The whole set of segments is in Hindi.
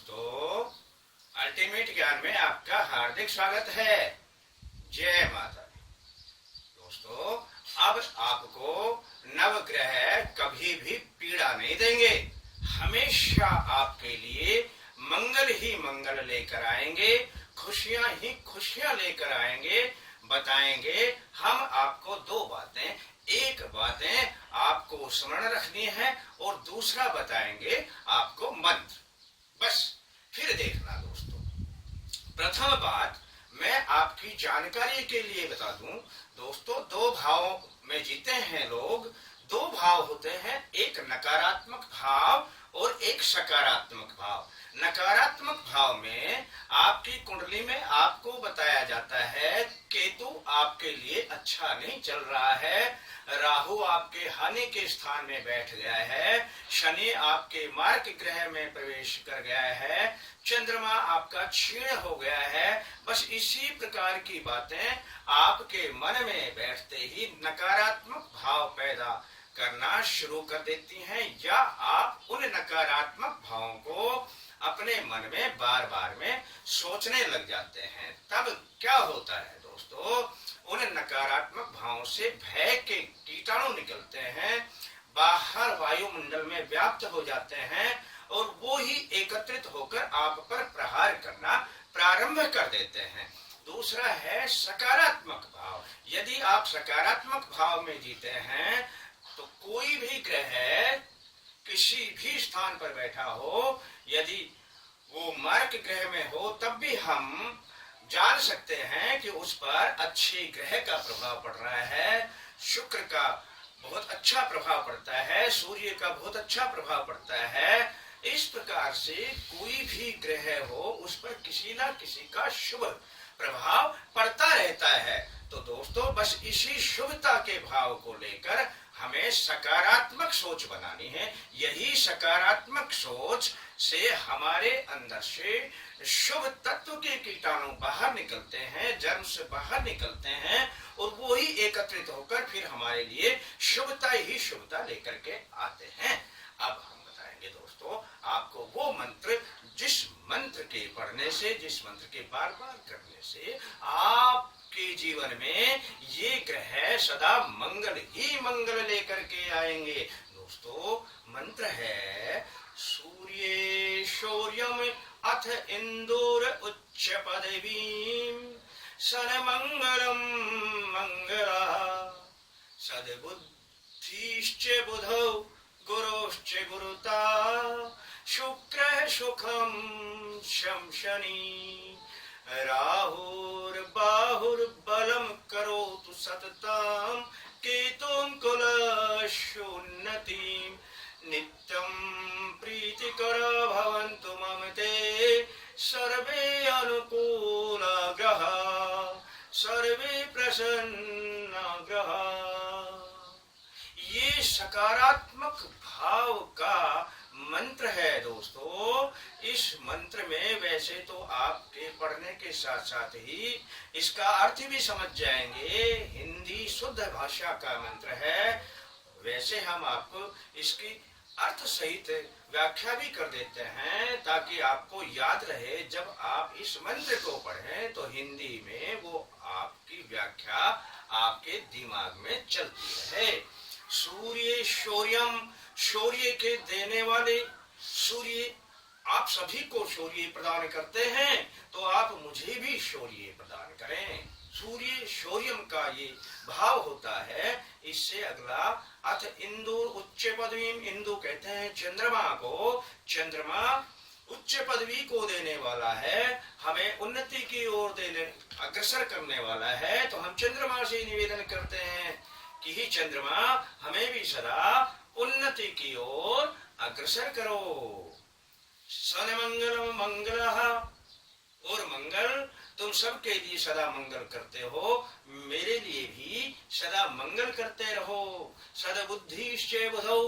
दोस्तों, अल्टीमेट ज्ञान में आपका हार्दिक स्वागत है। जय माता दी। दोस्तों, अब आपको नवग्रह कभी भी पीड़ा नहीं देंगे, हमेशा आपके लिए मंगल ही मंगल लेकर आएंगे, खुशियां ही खुशियां लेकर आएंगे। बताएंगे हम आपको दो बातें, एक बातें आपको स्मरण रखनी है और दूसरा बताएंगे आपको मंत्र। बस फिर देखना दोस्तों। प्रथम बात मैं आपकी जानकारी के लिए बता दूं दोस्तों, दो भावों में जीते हैं लोग। दो भाव होते हैं, एक नकारात्मक भाव और एक सकारात्मक भाव। नकारात्मक भाव में आपकी कुंडली में आपको बताया जाता है केतु आपके लिए अच्छा नहीं चल रहा है, राहु आपके हानि के स्थान में बैठ गया है, शनि आपके मार्ग ग्रह में प्रवेश कर गया है, चंद्रमा आपका क्षीण हो गया है। बस इसी प्रकार की बातें आपके मन में बैठते ही नकारात्मक भाव पैदा करना शुरू कर देती हैं, या आप उन नकारात्मक भावों को अपने मन में बार बार में सोचने लग जाते हैं। तब क्या होता है दोस्तों, उन नकारात्मक भावों से भय के कीटाणु निकलते हैं, बाहर वायुमंडल में व्याप्त हो जाते हैं और वो ही एकत्रित होकर आप पर प्रहार करना प्रारंभ कर देते हैं। दूसरा है सकारात्मक भाव। यदि आप सकारात्मक भाव में जीते हैं तो कोई भी ग्रह किसी भी स्थान पर बैठा हो, यदि वो मार्ग ग्रह में हो, तब भी हम जान सकते हैं कि उस पर अच्छे ग्रह का प्रभाव पड़ रहा है। शुक्र का बहुत अच्छा प्रभाव पड़ता है, सूर्य का बहुत अच्छा प्रभाव पड़ता है। इस प्रकार से कोई भी ग्रह हो, उस पर किसी ना किसी का शुभ प्रभाव पड़ता रहता है। तो दोस्तों, बस इसी शुभता के भाव को लेकर हमें सकारात्मक सोच बनानी है। यही सकारात्मक सोच से हमारे अंदर से शुभ तत्व के कीटाणु बाहर निकलते हैं, जन्म से बाहर निकलते हैं और वो ही एकत्रित होकर फिर हमारे लिए शुभता ही शुभता लेकर के आते हैं। अब हम बताएंगे दोस्तों आपको वो मंत्र, जिस मंत्र के पढ़ने से, जिस मंत्र के बार बार करने से आपके जीवन में ये ग्रह सदा मंगल ही मंगल लेकर के आएंगे। दोस्तों, मंत्र है सूर्ये शौर्यम अथ इंदुर उच्च पदवीं सन्मंगलम मंगला सद्बुद्धिश्च बुधौ गुरुश्च गुरुता शुक्रः सुखं शं शनि राहुर्बाहुर्बलं करोतु सततं केतुं कुलशोन्नतिं नित्यं प्रीतिकर भवन्तु मम ते सर्वे अनुकूला ग्रहा सर्वे प्रसन्ना ग्रहा। ये सकारात्मक भाव का मंत्र है दोस्तों। इस मंत्र में वैसे तो आपके पढ़ने के साथ साथ ही इसका अर्थ भी समझ जाएंगे, हिंदी शुद्ध भाषा का मंत्र है। वैसे हम आपको इसकी अर्थ सहित व्याख्या भी कर देते हैं ताकि आपको याद रहे। जब आप इस मंत्र को पढ़ें तो हिंदी में वो आपकी व्याख्या आपके दिमाग में चलती रहे। सूर्य शौर्यम, शौर्य के देने वाले सूर्य आप सभी को शौर्य प्रदान करते हैं, तो आप मुझे भी शौर्य प्रदान करें। सूर्य शौर्यम का ये भाव होता है। इससे अगला अथ इंदुर उच्च पदवीं, इंदु कहते हैं चंद्रमा को। चंद्रमा उच्च पदवी को देने वाला है, हमें उन्नति की ओर देने अग्रसर करने वाला है। तो हम चंद्रमा से निवेदन करते हैं कि ही चंद्रमा हमें भी सदा उन्नति की ओर अग्रसर करो। सन्मंगलम मंगलः, और मंगल तुम सबके लिए सदा मंगल करते हो, मेरे लिए भी सदा मंगल करते रहो। सद्बुद्धिश्च बुधौ,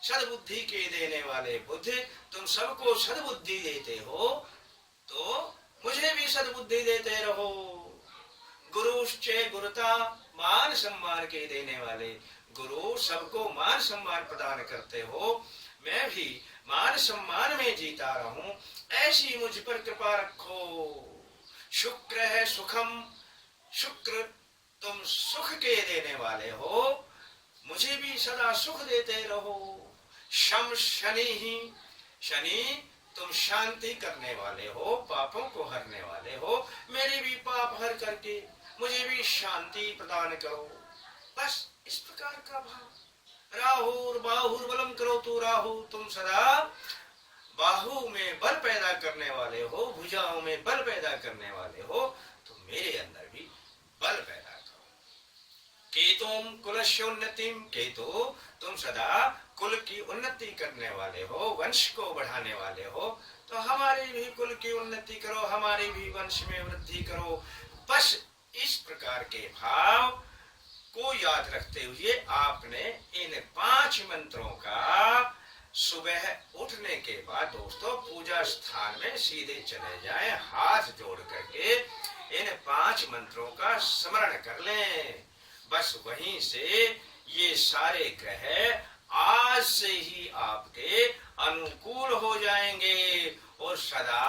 सद्बुद्धि के देने वाले बुद्ध, तुम सबको सद्बुद्धि देते हो तो मुझे भी सद्बुद्धि देते रहो। गुरुश्चे गुरुता, मान सम्मान के देने वाले गुरु सबको मान सम्मान प्रदान करते हो। मैं भी मान सम्मान में जीता रहूं, ऐसी मुझ पर कृपा रखो। शुक्र है सुखम, शुक्र तुम सुख के देने वाले हो, मुझे भी सदा सुख देते रहो। शम शनि ही, शनि तुम शांति करने वाले हो, पापों को हरने वाले हो, मेरे भी पाप हर करके मुझे भी शांति प्रदान करो। बस इस प्रकार का भाव। राहुर बाहुर बलम करो तो राहु, तुम सदा बाहु में बल पैदा करने वाले हो, भुजाओं में बल पैदा करने वाले हो, तो मेरे अंदर भी बल पैदा करो। केतुम कुलस्योन्नतिम, केतु तुम सदा कुल की उन्नति करने वाले हो, वंश को बढ़ाने वाले हो, तो हमारे भी कुल की उन्नति करो, हमारे भी वंश में वृद्धि करो। बस इस प्रकार के भाव को याद रखते हुए आपने इन 5 मंत्रों का सुबह उठने के बाद दोस्तों पूजा स्थान में सीधे चले जाएं, हाथ जोड़ करके इन 5 मंत्रों का स्मरण कर लें। बस वहीं से ये सारे ग्रह आज से ही आपके अनुकूल हो जाएंगे और सदा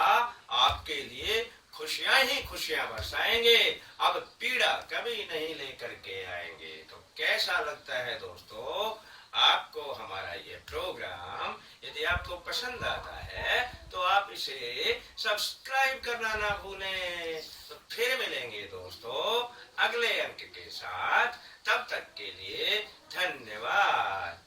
आपके लिए खुशियां ही खुशियां बरसाएंगे। अब पीड़ा कभी नहीं लेकर के आएंगे। तो कैसा लगता है दोस्तों आपको हमारा ये प्रोग्राम? यदि आपको पसंद आता है तो आप इसे सब्सक्राइब करना ना भूलें। तो फिर मिलेंगे दोस्तों अगले अंक के साथ, तब तक के लिए धन्यवाद।